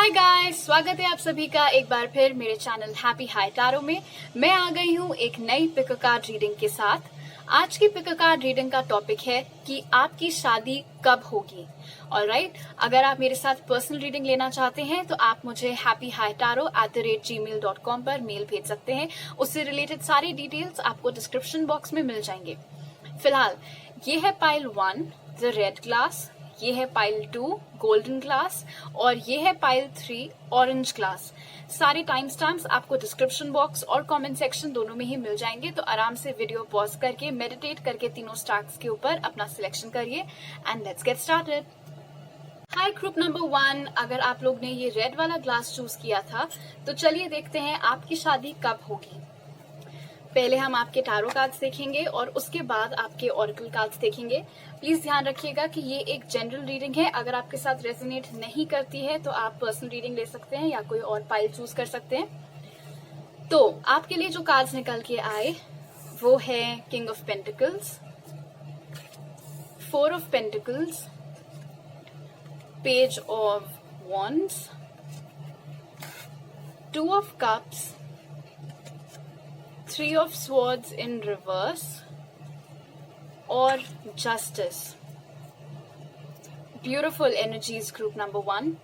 Hi guys, स्वागत है आप सभी का एक बार फिर मेरे चैनल हैप्पी हाई टैरो में। मैं आ गई हूँ एक नई पिक कार्ड रीडिंग के साथ। आज की पिक कार्ड रीडिंग का टॉपिक है कि आपकी शादी कब होगी। ऑलराइट, अगर आप मेरे साथ पर्सनल रीडिंग लेना चाहते हैं तो आप मुझे happyhightaro@gmail.com पर मेल भेज सकते हैं। उससे रिलेटेड सारी डिटेल्स आपको डिस्क्रिप्शन बॉक्स में मिल जाएंगे। फिलहाल ये है पाइल 1 द रेड ग्लास, ये है पाइल 2 गोल्डन ग्लास और ये है पाइल 3 ऑरेंज ग्लास। सारे टाइम स्टैम्प्स आपको डिस्क्रिप्शन बॉक्स और कमेंट सेक्शन दोनों में ही मिल जाएंगे, तो आराम से वीडियो पॉज करके मेडिटेट करके तीनों स्टैक्स के ऊपर अपना सिलेक्शन करिए and let's get started. Hi group number 1, अगर आप लोग ने ये रेड वाला ग्लास चूज किया था तो चलिए देखते हैं आपकी शादी कब होगी। पहले हम आपके टैरो कार्ड्स देखेंगे और उसके बाद आपके ऑरेकल कार्ड्स देखेंगे। प्लीज ध्यान रखिएगा कि ये एक जनरल रीडिंग है। अगर आपके साथ रेजोनेट नहीं करती है तो आप पर्सनल रीडिंग ले सकते हैं या कोई और पाइल चूज कर सकते हैं। तो आपके लिए जो कार्ड्स निकल के आए वो है king of pentacles, 4 of pentacles, page of wands, 2 of cups, 3 of swords in reverse और justice। Beautiful energies group number 1।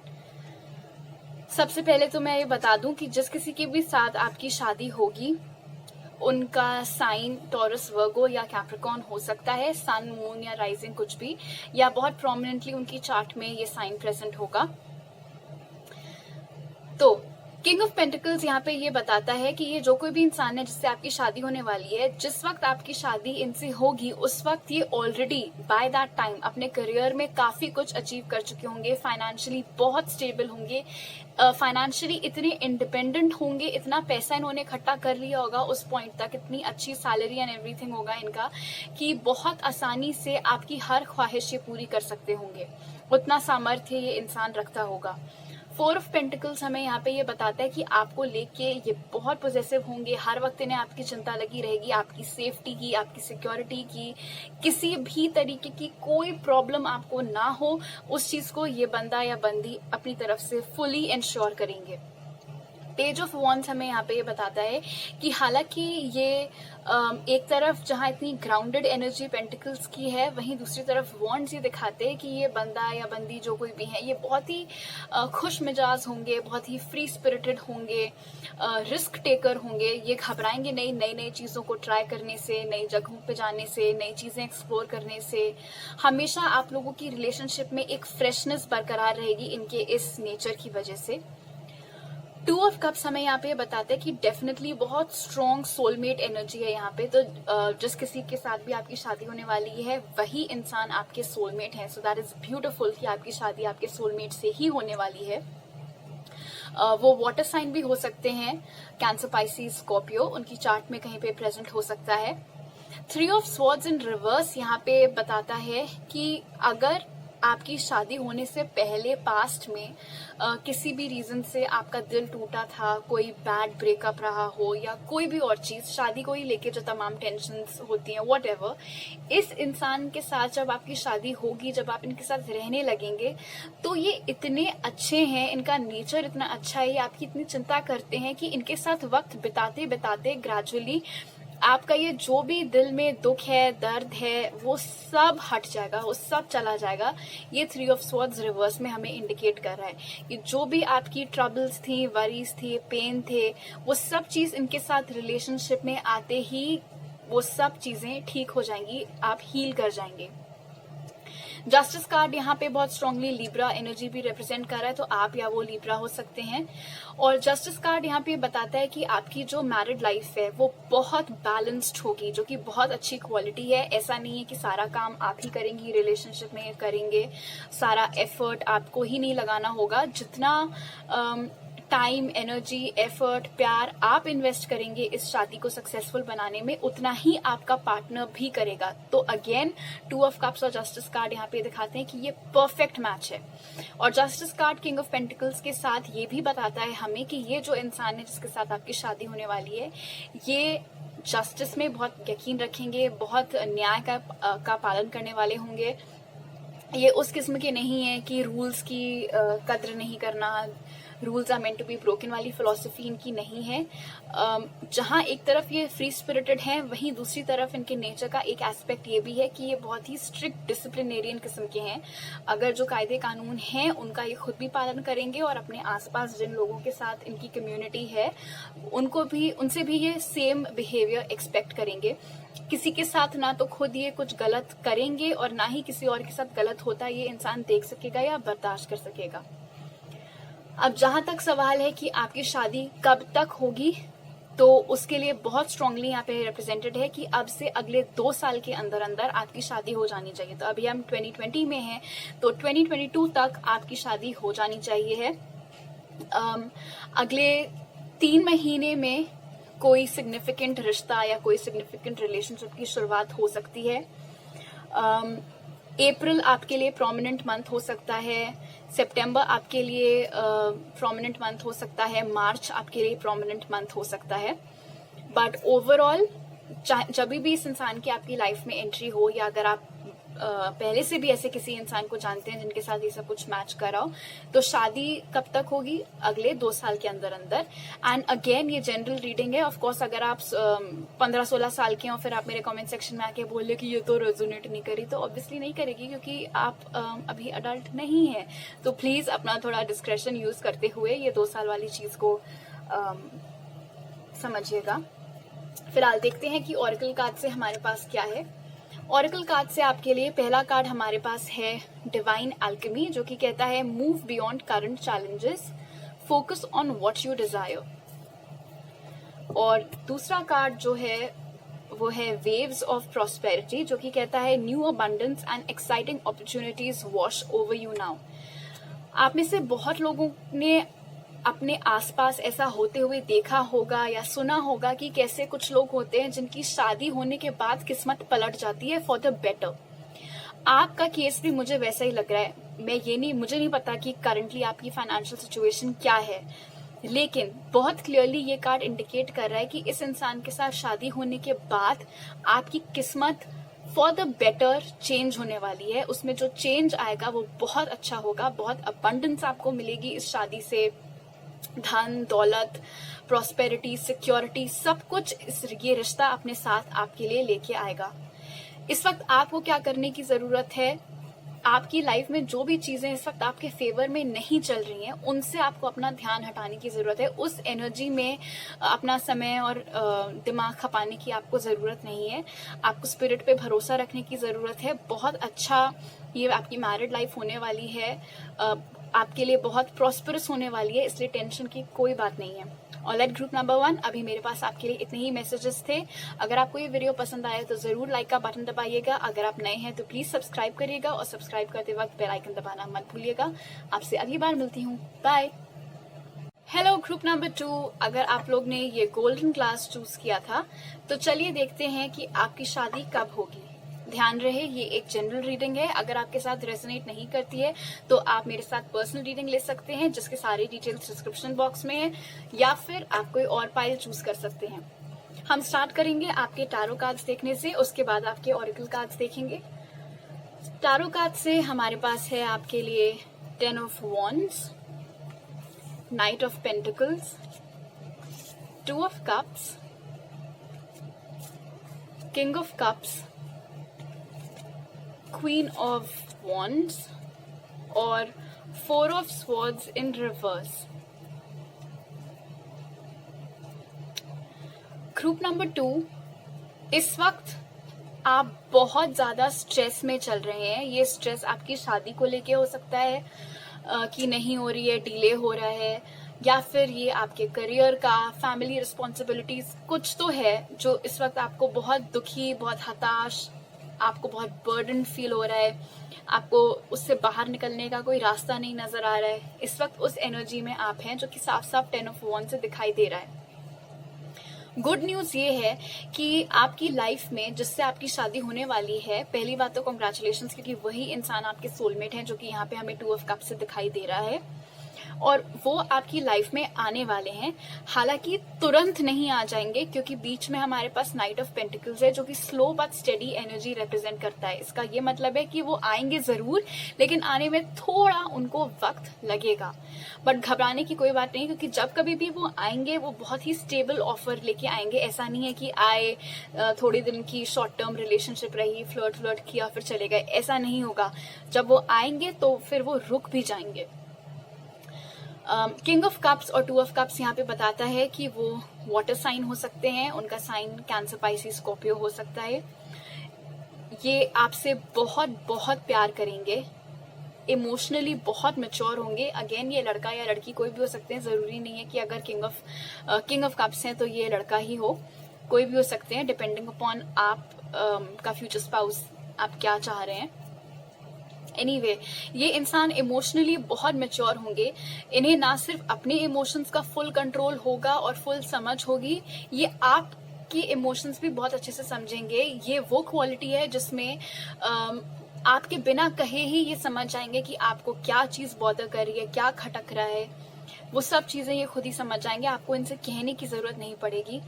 सबसे पहले तो मैं ये बता दूं कि जिस किसी के भी साथ आपकी शादी होगी उनका साइन टॉरस, वर्गो या कैप्रिकॉर्न हो सकता है। सन, मून या राइजिंग कुछ भी, या बहुत प्रोमिनेंटली उनकी चार्ट में ये साइन प्रेजेंट होगा। तो किंग ऑफ पेंटिकल्स यहाँ पे ये बताता है कि ये जो कोई भी इंसान है जिससे आपकी शादी होने वाली है, जिस वक्त आपकी शादी इनसे होगी उस वक्त ये ऑलरेडी बाय दैट टाइम अपने करियर में काफी कुछ अचीव कर चुके होंगे, फाइनेंशियली बहुत स्टेबल होंगे, फाइनेंशियली इतने इंडिपेंडेंट होंगे, इतना पैसा इन्होंने इकट्ठा कर लिया होगा उस पॉइंट तक, इतनी अच्छी सैलरी एंड एवरीथिंग होगा इनका कि बहुत आसानी से आपकी हर ख्वाहिश ये पूरी कर सकते होंगे। उतना सामर्थ्य ये इंसान रखता होगा। 4 ऑफ पेंटिकल्स हमें यहाँ पे ये बताता है कि आपको लेके ये बहुत पॉजिटिव होंगे। हर वक्त इन्हें आपकी चिंता लगी रहेगी, आपकी सेफ्टी की, आपकी सिक्योरिटी की, किसी भी तरीके की कोई प्रॉब्लम आपको ना हो, उस चीज को ये बंदा या बंदी अपनी तरफ से फुली इंश्योर करेंगे। पेज ऑफ वॉन्ड्स हमें यहाँ पे ये बताता है कि हालांकि ये एक तरफ जहाँ इतनी ग्राउंडेड एनर्जी पेंटिकल्स की है, वहीं दूसरी तरफ वॉन्ड्स ये दिखाते हैं कि ये बंदा या बंदी जो कोई भी है ये बहुत ही खुश मिजाज होंगे, बहुत ही फ्री स्पिरिटेड होंगे, रिस्क टेकर होंगे। ये घबराएंगे नहीं नई नई चीज़ों को ट्राई करने से, नई जगहों पे जाने से, नई चीज़ें एक्सप्लोर करने से। हमेशा आप लोगों की रिलेशनशिप में एक फ्रेशनेस बरकरार रहेगी इनके इस नेचर की वजह से। 2 ऑफ कप्स हमें यहाँ पे बताते हैं कि डेफिनेटली बहुत स्ट्रॉन्ग सोलमेट एनर्जी है यहाँ पे। तो जिस किसी के साथ भी आपकी शादी होने वाली है वही इंसान आपके सोलमेट है। सो दैट इज ब्यूटिफुल कि आपकी शादी आपके सोलमेट से ही होने वाली है। वो वाटर साइन भी हो सकते हैं, कैंसर, पाइसिस, स्कॉर्पियो, उनकी चार्ट में कहीं पे प्रेजेंट हो सकता है। 3 ऑफ स्वॉर्ड्स इन रिवर्स यहाँ पे बताता है कि अगर आपकी शादी होने से पहले पास्ट में किसी भी रीजन से आपका दिल टूटा था, कोई बैड ब्रेकअप रहा हो या कोई भी और चीज, शादी को ही लेके जो तमाम टेंशन्स होती हैं व्हाटएवर, इस इंसान के साथ जब आपकी शादी होगी, जब आप इनके साथ रहने लगेंगे तो ये इतने अच्छे हैं, इनका नेचर इतना अच्छा है, ये आपकी इतनी चिंता करते हैं कि इनके साथ वक्त बिताते बिताते ग्रेजुअली आपका ये जो भी दिल में दुख है, दर्द है, वो सब हट जाएगा, वो सब चला जाएगा। ये 3 ऑफ स्वॉर्ड्स रिवर्स में हमें इंडिकेट कर रहा है कि जो भी आपकी ट्रबल्स थी, वरीज थी, पेन थे, वो सब चीज इनके साथ रिलेशनशिप में आते ही वो सब चीजें ठीक हो जाएंगी, आप हील कर जाएंगे। जस्टिस कार्ड यहाँ पे बहुत स्ट्रांगली लिब्रा एनर्जी भी रिप्रेजेंट कर रहा है, तो आप या वो लिब्रा हो सकते हैं। और जस्टिस कार्ड यहाँ पे बताता है कि आपकी जो मैरिड लाइफ है वो बहुत बैलेंस्ड होगी, जो कि बहुत अच्छी क्वालिटी है। ऐसा नहीं है कि सारा काम आप ही करेंगी, रिलेशनशिप में करेंगे, सारा एफर्ट आपको ही नहीं लगाना होगा। जितना टाइम, एनर्जी, एफर्ट, प्यार आप इन्वेस्ट करेंगे इस शादी को सक्सेसफुल बनाने में, उतना ही आपका पार्टनर भी करेगा। तो अगेन 2 ऑफ कप्स और जस्टिस कार्ड यहाँ पे दिखाते हैं कि ये परफेक्ट मैच है। और justice card king of pentacles के साथ ये भी बताता है हमें कि ये जो इंसान है जिसके साथ आपकी शादी होने वाली है, ये जस्टिस में बहुत यकीन रखेंगे, बहुत न्याय का पालन करने वाले होंगे। ये उस किस्म के नहीं है कि रूल्स की कद्र नहीं करना, rules are meant to be broken वाली फिलॉसफी इनकी नहीं है। जहां एक तरफ ये फ्री स्पिरिटेड हैं, वहीं दूसरी तरफ इनके नेचर का एक एस्पेक्ट ये भी है कि ये बहुत ही स्ट्रिक्ट डिसिप्लिनेरियन किस्म के हैं। अगर जो कायदे कानून हैं उनका ये खुद भी पालन करेंगे और अपने आसपास जिन लोगों के साथ इनकी कम्युनिटी है उनसे भी ये सेम बिहेवियर एक्सपेक्ट करेंगे। किसी के साथ ना तो खुद ये कुछ गलत करेंगे और ना ही किसी और के साथ गलत होता ये इंसान देख सकेगा या बर्दाश्त कर सकेगा। अब जहां तक सवाल है कि आपकी शादी कब तक होगी, तो उसके लिए बहुत स्ट्रांगली यहाँ पे रिप्रेजेंटेड है कि अब से अगले 2 साल के अंदर अंदर आपकी शादी हो जानी चाहिए। तो अभी हम 2020 में हैं, तो 2022 तक आपकी शादी हो जानी चाहिए है। अगले 3 महीने में कोई सिग्निफिकेंट रिश्ता या कोई सिग्निफिकेंट रिलेशनशिप की शुरुआत हो सकती है। अप्रैल आपके लिए प्रोमिनेंट मंथ हो सकता है, सितंबर आपके लिए प्रोमिनेंट मंथ हो सकता है, मार्च आपके लिए प्रोमिनेंट मंथ हो सकता है। बट ओवरऑल जब भी इस इंसान की आपकी लाइफ में एंट्री हो, या अगर आप पहले से भी ऐसे किसी इंसान को जानते हैं जिनके साथ ये सब कुछ मैच करा हो, तो शादी कब तक होगी? अगले 2 साल के अंदर अंदर। एंड अगेन ये जनरल रीडिंग है। ऑफ कोर्स अगर आप 15-16 साल के हो, फिर आप मेरे कमेंट सेक्शन में आके बोले कि ये तो रेजोनेट नहीं करी, तो ऑब्वियसली नहीं करेगी, क्योंकि आप अभी अडल्ट नहीं है। तो प्लीज अपना थोड़ा डिस्क्रेशन यूज करते हुए ये 2 साल वाली चीज को समझिएगा। फिलहाल देखते हैं कि ऑरेकल कार्ड से हमारे पास क्या है। ऑरेकल कार्ड से आपके लिए पहला कार्ड हमारे पास है डिवाइन एल्केमी, जो कि कहता है move beyond current challenges, focus on what you desire. और दूसरा कार्ड जो है वो है वेव्स ऑफ प्रॉस्पेरिटी, जो कि कहता है new abundance and exciting opportunities wash over you now. आप में से बहुत लोगों ने अपने आसपास ऐसा होते हुए देखा होगा या सुना होगा कि कैसे कुछ लोग होते हैं जिनकी शादी होने के बाद किस्मत पलट जाती है फॉर द बेटर। आपका केस भी मुझे वैसा ही लग रहा है। मुझे नहीं पता कि करंटली आपकी फाइनेंशियल सिचुएशन क्या है, लेकिन बहुत क्लियरली ये कार्ड इंडिकेट कर रहा है कि इस इंसान के साथ शादी होने के बाद आपकी किस्मत फॉर द बेटर चेंज होने वाली है। उसमें जो चेंज आएगा वो बहुत अच्छा होगा, बहुत अबंडेंस आपको मिलेगी इस शादी से। धन, दौलत, प्रॉस्पेरिटी, सिक्योरिटी, सब कुछ ये रिश्ता अपने साथ आपके लिए लेके आएगा। इस वक्त आपको क्या करने की जरूरत है? आपकी लाइफ में जो भी चीजें इस वक्त आपके फेवर में नहीं चल रही हैं, उनसे आपको अपना ध्यान हटाने की जरूरत है। उस एनर्जी में अपना समय और दिमाग खपाने की आपको जरूरत नहीं है। आपको स्पिरिट पे भरोसा रखने की जरूरत है। बहुत अच्छा ये आपकी मैरिड लाइफ होने वाली है, आपके लिए बहुत प्रॉस्परस होने वाली है, इसलिए टेंशन की कोई बात नहीं है। ऑलराइट ग्रुप नंबर 1, अभी मेरे पास आपके लिए इतने ही मैसेजेस थे। अगर आपको ये वीडियो पसंद आया तो जरूर लाइक का बटन दबाइएगा। अगर आप नए हैं तो प्लीज सब्सक्राइब करिएगा, और सब्सक्राइब करते वक्त बेल आइकन दबाना मत भूलिएगा। आपसे अगली बार मिलती हूँ, बाय। हेलो ग्रुप नंबर 2, अगर आप लोग ने ये गोल्डन क्लास चूज किया था तो चलिए देखते हैं कि आपकी शादी कब होगी। ध्यान रहे ये एक जनरल रीडिंग है। अगर आपके साथ रेजोनेट नहीं करती है तो आप मेरे साथ पर्सनल रीडिंग ले सकते हैं, जिसके सारे डिटेल्स डिस्क्रिप्शन बॉक्स में है, या फिर आप कोई और पाइल चूज कर सकते हैं। हम स्टार्ट करेंगे आपके टैरो कार्ड्स देखने से, उसके बाद आपके ऑरेकल कार्ड्स देखेंगे। टैरो कार्ड से हमारे पास है आपके लिए 10 of wands, night of pentacles, 2 of cups, king of cups, queen of wands और 4 of swords in reverse. Group number 2, इस वक्त आप बहुत ज्यादा स्ट्रेस में चल रहे हैं। ये स्ट्रेस आपकी शादी को लेके हो सकता है कि नहीं हो रही है, डिले हो रहा है, या फिर ये आपके करियर का, फैमिली रिस्पॉन्सिबिलिटीज कुछ तो है जो इस वक्त आपको बहुत दुखी, बहुत हताश, आपको बहुत बर्डन फील हो रहा है। आपको उससे बाहर निकलने का कोई रास्ता नहीं नजर आ रहा है। इस वक्त उस एनर्जी में आप हैं जो कि साफ साफ 10 ऑफ वॉन्ड्स से दिखाई दे रहा है। गुड न्यूज ये है कि आपकी लाइफ में जिससे आपकी शादी होने वाली है, पहली बात तो कॉन्ग्रेचुलेशंस, क्योंकि वही इंसान आपके सोलमेट हैं, जो कि यहाँ पे हमें 2 ऑफ कप से दिखाई दे रहा है। और वो आपकी लाइफ में आने वाले हैं। हालांकि तुरंत नहीं आ जाएंगे, क्योंकि बीच में हमारे पास नाइट ऑफ पेंटिकल्स है जो कि slow but steady energy represent करता है। इसका ये मतलब है कि वो आएंगे जरूर, लेकिन आने में थोड़ा उनको वक्त लगेगा। बट घबराने की कोई बात नहीं, क्योंकि जब कभी भी वो आएंगे वो बहुत ही स्टेबल ऑफर लेके आएंगे। ऐसा नहीं है कि आए, थोड़ी दिन की शॉर्ट टर्म रिलेशनशिप रही, फ्लर्ट किया फिर चले गए, ऐसा नहीं होगा। जब वो आएंगे तो फिर वो रुक भी जाएंगे। किंग ऑफ कप्स और टू ऑफ कप्स यहाँ पे बताता है कि वो वाटर साइन हो सकते हैं। उनका साइन कैंसर, पाइसिस, स्कॉर्पियो हो सकता है। ये आपसे बहुत बहुत प्यार करेंगे, इमोशनली बहुत मैच्योर होंगे। अगेन ये लड़का या लड़की कोई भी हो सकते हैं, जरूरी नहीं है कि अगर किंग ऑफ कप्स हैं तो ये लड़का ही हो, कोई भी हो सकते हैं, डिपेंडिंग अपॉन आप का फ्यूचर स्पाउस आप क्या चाह रहे हैं। एनीवे, ये इंसान इमोशनली बहुत मैच्योर होंगे। इन्हें ना सिर्फ अपने इमोशंस का फुल कंट्रोल होगा और फुल समझ होगी, ये आपकी इमोशंस भी बहुत अच्छे से समझेंगे। ये वो क्वालिटी है जिसमें आपके बिना कहे ही ये समझ जाएंगे कि आपको क्या चीज बॉदर कर रही है, क्या खटक रहा है। वो सब चीजें ये खुद ही समझ जाएंगे, आपको इनसे कहने की जरूरत नहीं पड़ेगी।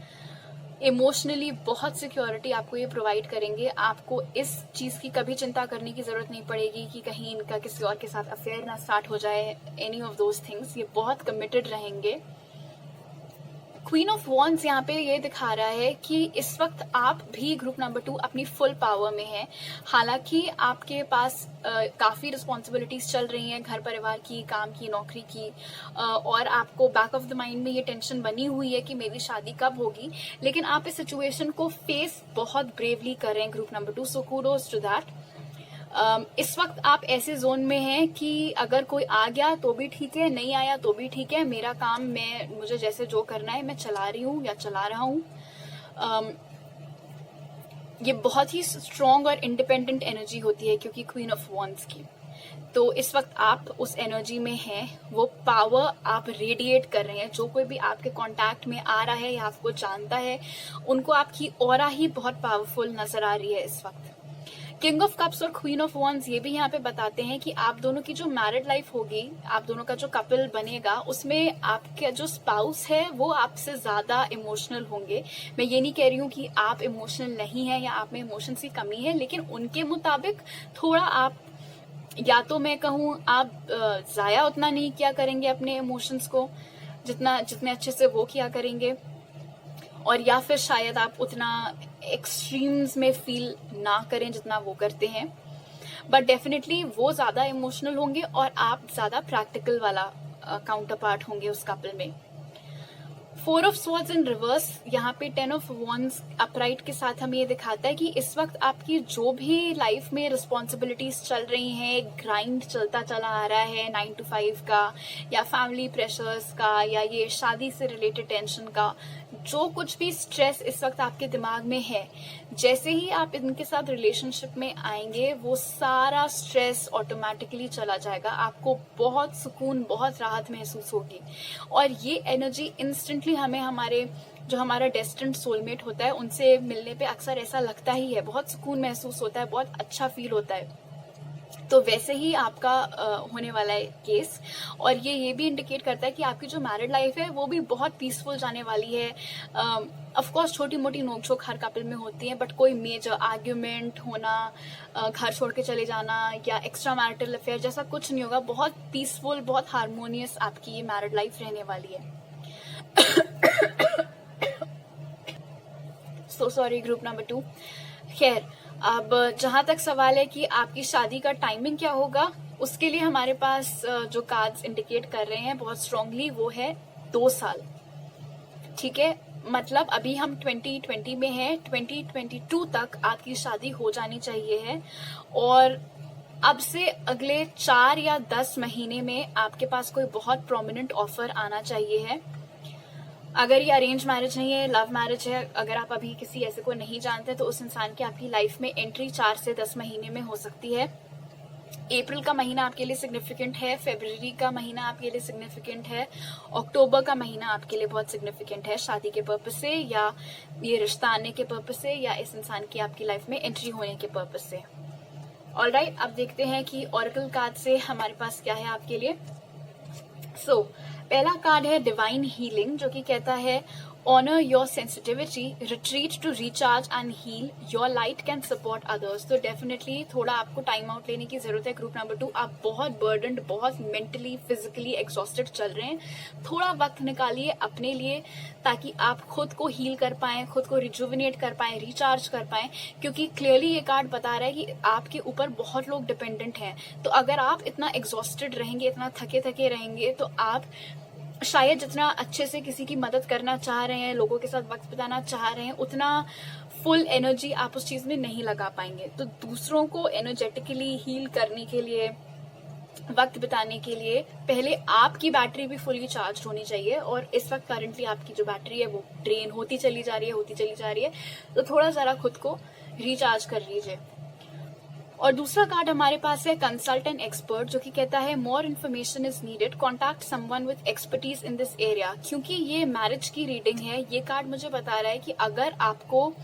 इमोशनली बहुत सिक्योरिटी आपको ये प्रोवाइड करेंगे। आपको इस चीज की कभी चिंता करने की जरूरत नहीं पड़ेगी कि कहीं इनका किसी और के साथ अफेयर ना स्टार्ट हो जाए, एनी ऑफ दोज थिंग्स। ये बहुत कमिटेड रहेंगे। क्वीन ऑफ वॉन्ड्स यहाँ पे ये दिखा रहा है कि इस वक्त आप भी ग्रुप नंबर 2 अपनी फुल पावर में हैं। हालांकि आपके पास काफी रिस्पॉन्सिबिलिटीज चल रही हैं, घर परिवार की, काम की, नौकरी की, और आपको बैक ऑफ द माइंड में ये टेंशन बनी हुई है कि मेरी शादी कब होगी। लेकिन आप इस सिचुएशन को फेस बहुत ब्रेवली कर रहे हैं group number 2, so kudos to that. इस वक्त आप ऐसे जोन में हैं कि अगर कोई आ गया तो भी ठीक है, नहीं आया तो भी ठीक है, मेरा काम, मुझे जैसे जो करना है मैं चला रही हूँ या चला रहा हूँ। ये बहुत ही स्ट्रॉन्ग और इंडिपेंडेंट एनर्जी होती है क्योंकि क्वीन ऑफ वॉन्ड्स की। तो इस वक्त आप उस एनर्जी में हैं, वो पावर आप रेडिएट कर रहे हैं। जो कोई भी आपके कांटेक्ट में आ रहा है या आपको जानता है, उनको आपकी ऑरा ही बहुत पावरफुल नजर आ रही है इस वक्त। किंग ऑफ कप्स और क्वीन ऑफ वॉन्ड्स ये भी यहाँ पे बताते हैं कि आप दोनों की जो मैरिड लाइफ होगी, आप दोनों का जो कपल बनेगा, उसमें आपका जो स्पाउस है वो आपसे ज्यादा इमोशनल होंगे। मैं ये नहीं कह रही हूँ कि आप इमोशनल नहीं है या आप में इमोशंस की कमी है, लेकिन उनके मुताबिक थोड़ा आप, या तो मैं कहूँ आप जाया उतना नहीं किया करेंगे अपने इमोशंस को जितने अच्छे से वो किया करेंगे, और या फिर शायद आप उतना एक्सट्रीम्स में फील ना करें जितना वो करते हैं। बट डेफिनेटली वो ज्यादा इमोशनल होंगे और आप ज्यादा प्रैक्टिकल वाला काउंटर पार्ट होंगे उस कपल में। 4 ऑफ स्वॉर्ड्स इन रिवर्स, यहाँ पे 10 ऑफ वॉन्ड्स अपराइट के साथ हमें ये दिखाता है कि इस वक्त आपकी जो भी लाइफ में रिस्पॉन्सिबिलिटीज चल रही हैं, ग्राइंड चलता चला आ रहा है 9 to 5 का, या फैमिली प्रेशर्स का, या ये शादी से रिलेटेड टेंशन का, जो कुछ भी स्ट्रेस इस वक्त आपके दिमाग में है, जैसे ही आप इनके साथ रिलेशनशिप में आएंगे वो सारा स्ट्रेस ऑटोमेटिकली चला जाएगा। आपको बहुत सुकून, बहुत राहत महसूस होगी। और ये एनर्जी इंस्टेंटली हमें हमारा डेस्टिन्ड सोलमेट होता है उनसे मिलने पे अक्सर ऐसा लगता ही है, बहुत सुकून महसूस होता है, बहुत अच्छा फील होता है। तो वैसे ही आपका होने वाला है केस। और ये भी इंडिकेट करता है कि आपकी जो मैरिड लाइफ है वो भी बहुत पीसफुल जाने वाली है। ऑफ कोर्स छोटी मोटी नोकझोंक हर कपल में होती है, बट कोई मेजर आर्ग्यूमेंट होना, घर छोड़ के चले जाना या एक्स्ट्रा मैरिटल अफेयर जैसा कुछ नहीं होगा। बहुत पीसफुल, बहुत हार्मोनियस आपकी ये मैरिड लाइफ रहने वाली है। So sorry group number 2। खैर, अब जहां तक सवाल है कि आपकी शादी का टाइमिंग क्या होगा, उसके लिए हमारे पास जो कार्ड्स इंडिकेट कर रहे हैं बहुत स्ट्रांगली, वो है 2 साल। ठीक है, मतलब अभी हम 2020 में हैं, 2022 तक आपकी शादी हो जानी चाहिए है। और अब से अगले 4 या 10 महीने में आपके पास कोई बहुत प्रोमिनेंट ऑफर आना चाहिए है। अगर ये अरेंज मैरिज नहीं है, लव मैरिज है, अगर आप अभी किसी ऐसे को नहीं जानते, तो उस इंसान की आपकी लाइफ में एंट्री 4 से 10 महीने में हो सकती है। अप्रैल का महीना आपके लिए सिग्निफिकेंट है, फरवरी का महीना आपके लिए सिग्निफिकेंट है, अक्टूबर का महीना आपके लिए बहुत सिग्निफिकेंट है शादी के पर्पज से, या ये रिश्ता आने के पर्पज से, या इस इंसान की आपकी लाइफ में एंट्री होने के पर्पज से। ऑलराइट, अब देखते हैं कि ऑरेकल कार्ड से हमारे पास क्या है आपके लिए। सो पहला कार्ड है डिवाइन हीलिंग, जो कि कहता है honour your sensitivity, retreat to recharge and heal, your light can support others. तो डेफिनेटली थोड़ा आपको टाइम आउट लेने की जरूरत है। ग्रुप नंबर 2, आप बहुत बर्डन्ड, बहुत मेंटली फिजिकली एग्जॉस्टेड चल रहे हैं। थोड़ा वक्त निकालिए अपने लिए ताकि आप खुद को हील कर पाएं, खुद को रिजुविनेट कर पाएं, रिचार्ज कर पाएं, क्योंकि क्लियरली ये कार्ड बता रहा है कि आपके ऊपर बहुत लोग डिपेंडेंट हैं। तो अगर आप इतना एग्जॉस्टेड रहेंगे, इतना थके थके रहेंगे, तो आप शायद जितना अच्छे से किसी की मदद करना चाह रहे हैं, लोगों के साथ वक्त बिताना चाह रहे हैं, उतना फुल एनर्जी आप उस चीज में नहीं लगा पाएंगे। तो दूसरों को एनर्जेटिकली हील करने के लिए, वक्त बिताने के लिए पहले आपकी बैटरी भी फुली चार्ज होनी चाहिए। और इस वक्त करंटली आपकी जो बैटरी है वो ड्रेन होती चली जा रही है, तो थोड़ा जरा खुद को रिचार्ज कर लीजिए। और दूसरा कार्ड हमारे पास है कंसल्टेंट एक्सपर्ट, जो कि कहता है more information is needed, contact someone with expertise in this area. क्योंकि ये मैरिज की रीडिंग है, ये कार्ड मुझे बता रहा है कि अगर आपको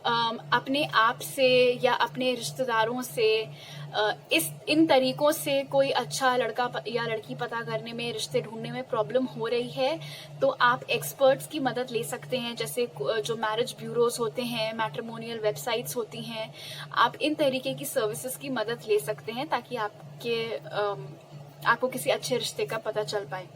अपने आप से या अपने रिश्तेदारों से इन तरीकों से कोई अच्छा लड़का या लड़की पता करने में, रिश्ते ढूंढने में प्रॉब्लम हो रही है, तो आप एक्सपर्ट्स की मदद ले सकते हैं। जैसे जो मैरिज ब्यूरोज होते हैं, मैट्रिमोनियल वेबसाइट्स होती हैं, आप इन तरीके की सर्विसेज की मदद ले सकते हैं ताकि आपको किसी अच्छे रिश्ते का पता चल पाए।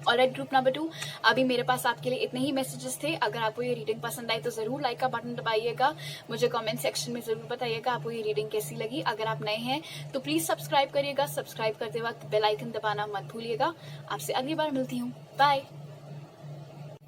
ऑलराइट ग्रुप नंबर 2, अभी मेरे पास आपके लिए इतने ही मैसेजेस थे। अगर आपको ये रीडिंग पसंद आई तो जरूर लाइक का बटन दबाइएगा, मुझे कमेंट सेक्शन में जरूर बताइएगा आपको ये रीडिंग कैसी लगी। अगर आप नए हैं तो प्लीज सब्सक्राइब करिएगा, सब्सक्राइब करते वक्त बेल आइकन दबाना मत भूलिएगा। आपसे अगली बार मिलती हूँ, बाय।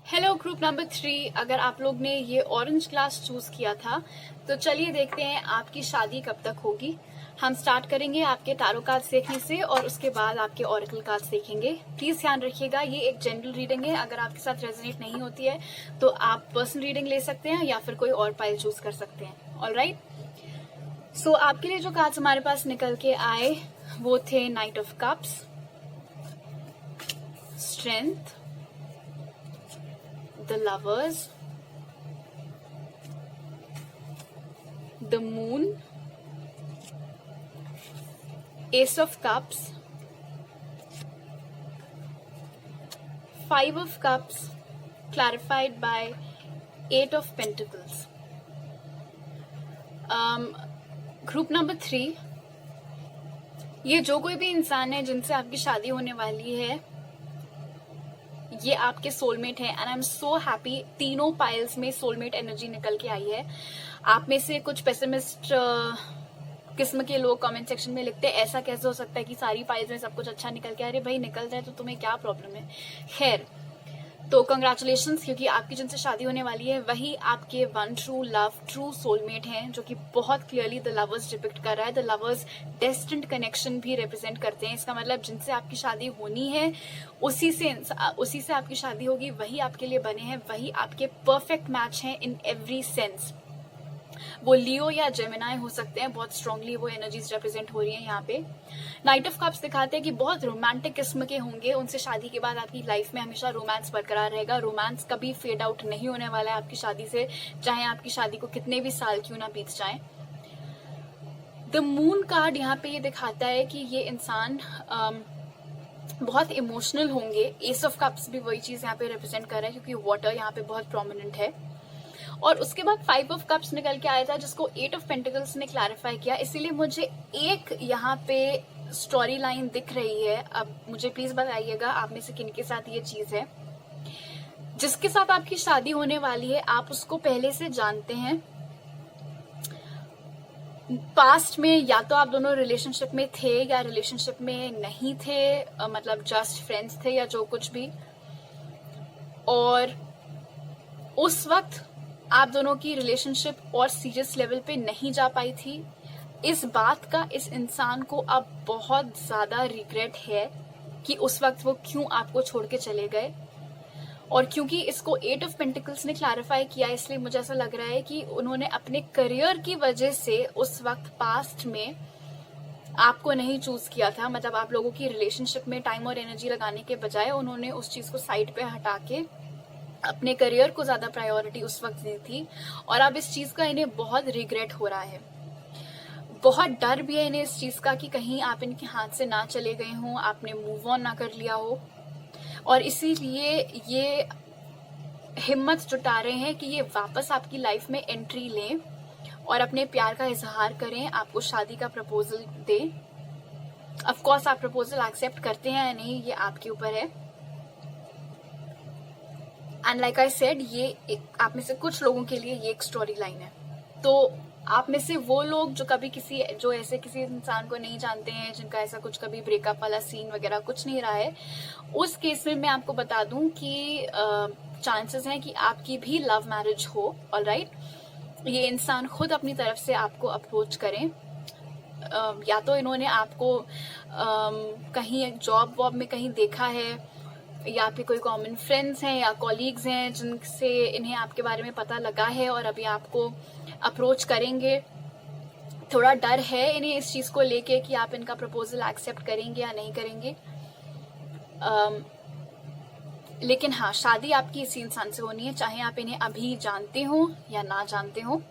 हेलो ग्रुप नंबर 3, अगर आप लोग ने ये ऑरेंज क्लास चूज किया था तो चलिए देखते हैं आपकी शादी कब तक होगी। हम स्टार्ट करेंगे आपके टारो कार्ड्स देखने से और उसके बाद आपके ओरेकल कार्ड्स देखेंगे। प्लीज ध्यान रखिएगा, ये एक जनरल रीडिंग है। अगर आपके साथ रेजोनेट नहीं होती है तो आप पर्सनल रीडिंग ले सकते हैं या फिर कोई और पाइल चूज कर सकते हैं। ऑलराइट, सो आपके लिए जो कार्ड्स हमारे पास निकल के आए वो थे night of cups, strength, the lovers, the moon, Ace of Cups, 5 of Cups, clarified by 8 of Pentacles. Group number 3, ये जो कोई भी इंसान है जिनसे आपकी शादी होने वाली है, ये आपके सोलमेट है। And I am so happy, तीनों पाइल्स में सोलमेट एनर्जी निकल के आई है। आप में से कुछ पेसिमिस्ट किस्म के लोग कमेंट सेक्शन में लिखते हैं ऐसा कैसे हो सकता है कि सारी फाइल्स में सब कुछ अच्छा निकल के, अरे भाई निकल जाए तो तुम्हें क्या प्रॉब्लम है। खैर, तो कंग्रेचुलेशंस, क्योंकि आपकी जिनसे शादी होने वाली है वही आपके one true love, true soulmate हैं, जो कि बहुत क्लियरली द लवर्स डिपिक्ट कर रहा है। द लवर्स डेस्टिन्ड कनेक्शन भी रिप्रेजेंट करते हैं। इसका मतलब जिनसे आपकी शादी होनी है उसी से आपकी शादी होगी, वही आपके लिए बने हैं, वही आपके परफेक्ट मैच हैं इन एवरी सेंस। वो लियो या जेमिनाई हो सकते हैं, बहुत स्ट्रांगली वो एनर्जीज रिप्रेजेंट हो रही हैं यहाँ पे। नाइट ऑफ कप्स दिखाते हैं कि बहुत रोमांटिक किस्म के होंगे, उनसे शादी के बाद आपकी लाइफ में हमेशा रोमांस बरकरार रहेगा। रोमांस कभी फेड आउट नहीं होने वाला है आपकी शादी से, चाहे आपकी शादी को कितने भी साल क्यों ना बीत जाएं। द मून कार्ड यहाँ पे ये दिखाता है कि ये इंसान बहुत इमोशनल होंगे। एस ऑफ कप्स भी वही चीज यहाँ पे रिप्रेजेंट कर रहा है, क्योंकि वाटर यहाँ पे बहुत प्रोमिनेंट है। और उसके बाद 5 ऑफ कप्स निकल के आया था, जिसको 8 ऑफ पेंटिकल्स ने क्लैरिफाई किया। इसीलिए मुझे एक यहाँ पे स्टोरी लाइन दिख रही है। अब मुझे प्लीज बताइएगा आप में से किनके साथ ये चीज है। जिसके साथ आपकी शादी होने वाली है आप उसको पहले से जानते हैं। पास्ट में या तो आप दोनों रिलेशनशिप में थे या रिलेशनशिप में नहीं थे, मतलब जस्ट फ्रेंड्स थे या जो कुछ भी। और उस वक्त आप दोनों की रिलेशनशिप और सीरियस लेवल पे नहीं जा पाई थी। इस बात का इस इंसान को अब बहुत ज्यादा रिग्रेट है कि उस वक्त वो क्यों आपको छोड़ के चले गए। और क्योंकि इसको 8 ऑफ पेंटिकल्स ने क्लैरिफाई किया, इसलिए मुझे ऐसा लग रहा है कि उन्होंने अपने करियर की वजह से उस वक्त पास्ट में आपको नहीं चूज किया था। मतलब आप लोगों की रिलेशनशिप में टाइम और एनर्जी लगाने के बजाय उन्होंने उस चीज को साइड पे हटा के अपने करियर को ज्यादा प्रायोरिटी उस वक्त दी थी। और अब इस चीज का इन्हें बहुत रिग्रेट हो रहा है। बहुत डर भी है इन्हें इस चीज का कि कहीं आप इनके हाथ से ना चले गए हों, आपने मूव ऑन ना कर लिया हो, और इसीलिए ये हिम्मत जुटा रहे हैं कि ये वापस आपकी लाइफ में एंट्री लें और अपने प्यार का इजहार करें, आपको शादी का प्रपोजल दें। ऑफ कोर्स आप प्रपोजल एक्सेप्ट करते हैं या नहीं ये आपके ऊपर है। एंड लाइक आई सेड, ये आप में से कुछ लोगों के लिए ये एक स्टोरी लाइन है। तो आप में से वो लोग जो ऐसे किसी इंसान को नहीं जानते हैं, जिनका ऐसा कुछ कभी ब्रेकअप वाला सीन वगैरह कुछ नहीं रहा है, उस केस में मैं आपको बता दूं कि चांसेस हैं कि आपकी भी लव मैरिज हो। ऑलराइट, ये इंसान खुद अपनी तरफ से आपको अप्रोच करें, या तो इन्होंने आपको कहीं एक जॉब वॉब में कहीं देखा है, या फिर कोई कॉमन फ्रेंड्स हैं या कॉलीग्स हैं जिनसे इन्हें आपके बारे में पता लगा है और अभी आपको अप्रोच करेंगे। थोड़ा डर है इन्हें इस चीज को लेके कि आप इनका प्रपोजल एक्सेप्ट करेंगे या नहीं करेंगे, लेकिन हाँ, शादी आपकी इसी इंसान से होनी है, चाहे आप इन्हें अभी जानते हो या ना जानते हो।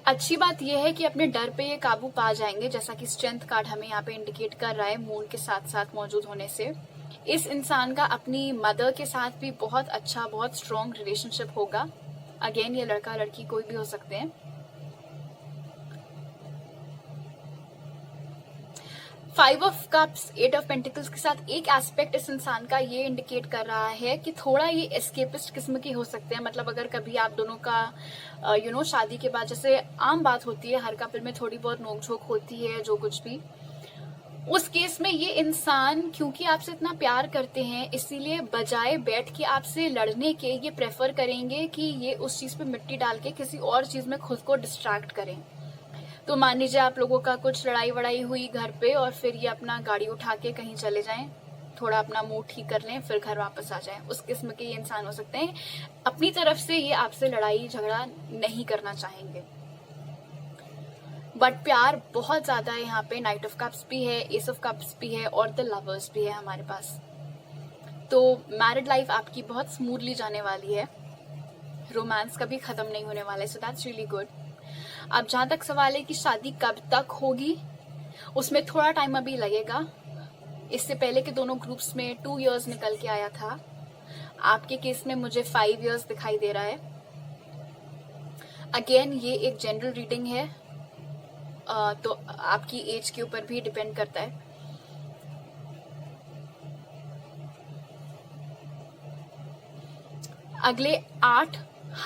अच्छी बात यह है कि अपने डर पे ये काबू पा जाएंगे, जैसा कि स्ट्रेंथ कार्ड हमें यहाँ पे इंडिकेट कर रहा है मून के साथ साथ मौजूद होने से। इस इंसान का अपनी मदर के साथ भी बहुत अच्छा, बहुत स्ट्रॉन्ग रिलेशनशिप होगा। अगेन, ये लड़का लड़की कोई भी हो सकते हैं। Five of cups, eight of pentacles के साथ एक एस्पेक्ट इस इंसान का ये इंडिकेट कर रहा है कि थोड़ा ये एस्केपिस्ट किस्म के हो सकते हैं। मतलब अगर कभी आप दोनों का शादी के बाद, जैसे आम बात होती है, हर कपल में थोड़ी बहुत नोकझोंक होती है, जो कुछ भी, उस केस में ये इंसान क्योंकि आपसे इतना प्यार करते हैं, इसीलिए बजाय बैठ के आपसे लड़ने के ये प्रेफर करेंगे कि ये उस चीज पे मिट्टी डाल के किसी और चीज में खुद को डिस्ट्रैक्ट करें। तो मान लीजिए आप लोगों का कुछ लड़ाई वड़ाई हुई घर पे, और फिर ये अपना गाड़ी उठा के कहीं चले जाएं, थोड़ा अपना मूड ठीक कर लें, फिर घर वापस आ जाएं। उस किस्म के ये इंसान हो सकते हैं। अपनी तरफ से ये आपसे लड़ाई झगड़ा नहीं करना चाहेंगे, बट प्यार बहुत ज्यादा है यहाँ पे। नाइट ऑफ कप्स भी है, एस ऑफ कप्स भी है, और द लवर्स भी है हमारे पास। तो मैरिड लाइफ आपकी बहुत स्मूथली जाने वाली है, रोमांस कभी खत्म नहीं होने वाला है, सो दैट्स रियली गुड। अब जहां तक सवाल है कि शादी कब तक होगी, उसमें थोड़ा टाइम अभी लगेगा। इससे पहले के दोनों ग्रुप्स में 2 years निकल के आया था, आपके केस में मुझे 5 years दिखाई दे रहा है। अगेन, ये एक जनरल रीडिंग है, तो आपकी एज के ऊपर भी डिपेंड करता है। अगले 8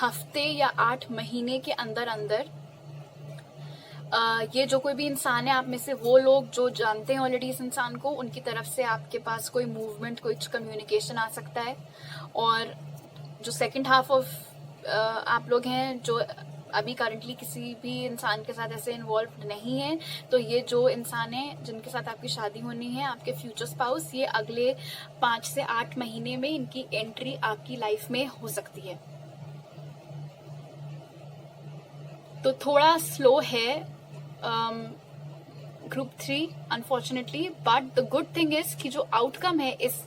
हफ्ते या 8 महीने के अंदर अंदर ये जो कोई भी इंसान है, आप में से वो लोग जो जानते हैं ऑलरेडी इस इंसान को, उनकी तरफ से आपके पास कोई मूवमेंट, कोई कम्युनिकेशन आ सकता है। और जो सेकंड हाफ ऑफ आप लोग हैं जो अभी करंटली किसी भी इंसान के साथ ऐसे इन्वॉल्व नहीं है, तो ये जो इंसान है जिनके साथ आपकी शादी होनी है, आपके फ्यूचर स्पाउस, ये अगले 5 से 8 महीने में इनकी एंट्री आपकी लाइफ में हो सकती है। तो थोड़ा स्लो है group 3 unfortunately, but the good thing is कि जो आउटकम है इस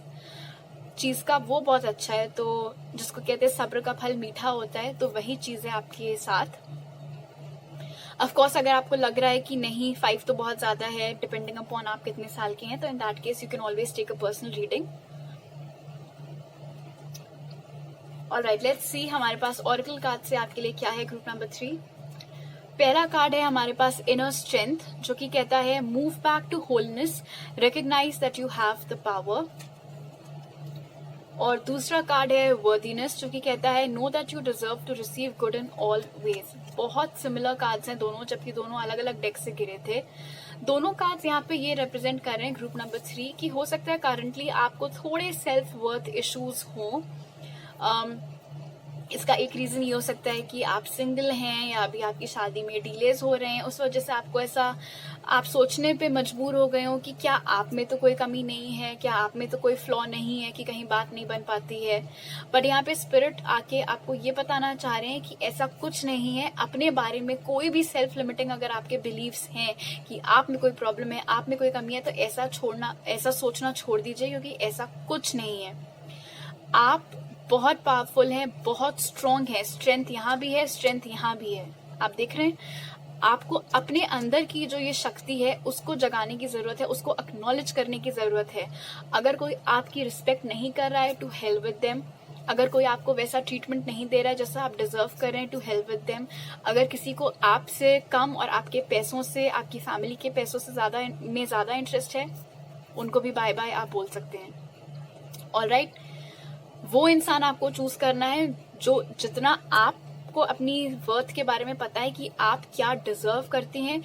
चीज का वो बहुत अच्छा है। तो जिसको कहते हैं सब्र का फल मीठा होता है, तो वही चीज है आपके साथ। ऑफ कोर्स अगर आपको लग रहा है कि नहीं 5 तो बहुत ज्यादा है, डिपेंडिंग अपॉन आप कितने साल के हैं, तो in that case you can always take a personal reading. Alright, let's see हमारे पास ऑरेकल कार्ड से आपके लिए क्या है ग्रुप नंबर 3। पहला कार्ड है हमारे पास इनर स्ट्रेंथ, जो कि कहता है move back to wholeness, recognise that you have the power. और दूसरा कार्ड है वर्दीनेस, जो कि कहता है know that you deserve to receive good in all ways. बहुत सिमिलर कार्ड्स हैं दोनों, जबकि दोनों अलग अलग डेक से गिरे थे। दोनों कार्ड्स यहाँ पे ये रिप्रेजेंट कर रहे हैं ग्रुप नंबर 3 की हो सकता है करंटली आपको थोड़े सेल्फ वर्थ इश्यूज हों। इसका एक रीजन ये हो सकता है कि आप सिंगल हैं या अभी आपकी शादी में डिलेज हो रहे हैं, उस वजह से आपको ऐसा आप सोचने पे मजबूर हो गए हो कि क्या आप में तो कोई कमी नहीं है, क्या आप में तो कोई फ्लॉ नहीं है कि कहीं बात नहीं बन पाती है। बट यहाँ पे स्पिरिट आके आपको ये बताना चाह रहे हैं कि ऐसा कुछ नहीं है। अपने बारे में कोई भी सेल्फ लिमिटिंग अगर आपके बिलीव्स हैं कि आप में कोई प्रॉब्लम है, आप में कोई कमी है, तो ऐसा सोचना छोड़ दीजिए, क्योंकि ऐसा कुछ नहीं है। आप बहुत पावरफुल हैं, बहुत स्ट्रॉन्ग है। स्ट्रेंथ यहाँ भी है, स्ट्रेंथ यहाँ भी है। आप देख रहे हैं, आपको अपने अंदर की जो ये शक्ति है उसको जगाने की जरूरत है, उसको एक्नॉलेज करने की जरूरत है। अगर कोई आपकी रिस्पेक्ट नहीं कर रहा है, टू हेल विद देम। अगर कोई आपको वैसा ट्रीटमेंट नहीं दे रहा है जैसा आप डिजर्व कर रहे हैं, टू हेल विद देम। अगर किसी को आपसे कम और आपके पैसों से, आपकी फैमिली के पैसों से ज्यादा इंटरेस्ट है, उनको भी बाय बाय आप बोल सकते हैं। ऑलराइट, वो इंसान आपको चूज करना है जो जितना आपको अपनी वर्थ के बारे में पता है कि आप क्या डिजर्व करते हैं,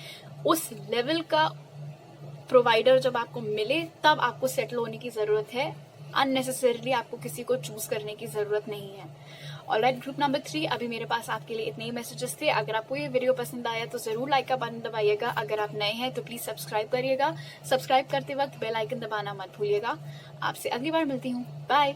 उस लेवल का प्रोवाइडर जब आपको मिले तब आपको सेटल होने की जरूरत है। अननेसेसरीली आपको किसी को चूज करने की जरूरत नहीं है। ऑलराइट, ग्रुप नंबर 3, अभी मेरे पास आपके लिए इतने ही मैसेजेस थे। अगर आपको ये वीडियो पसंद आया तो जरूर लाइक का बटन दबाइएगा। अगर आप नए हैं तो प्लीज सब्सक्राइब करिएगा। सब्सक्राइब करते वक्त बेल आइकन दबाना मत भूलिएगा। आपसे अगली बार मिलती हूँ। बाय।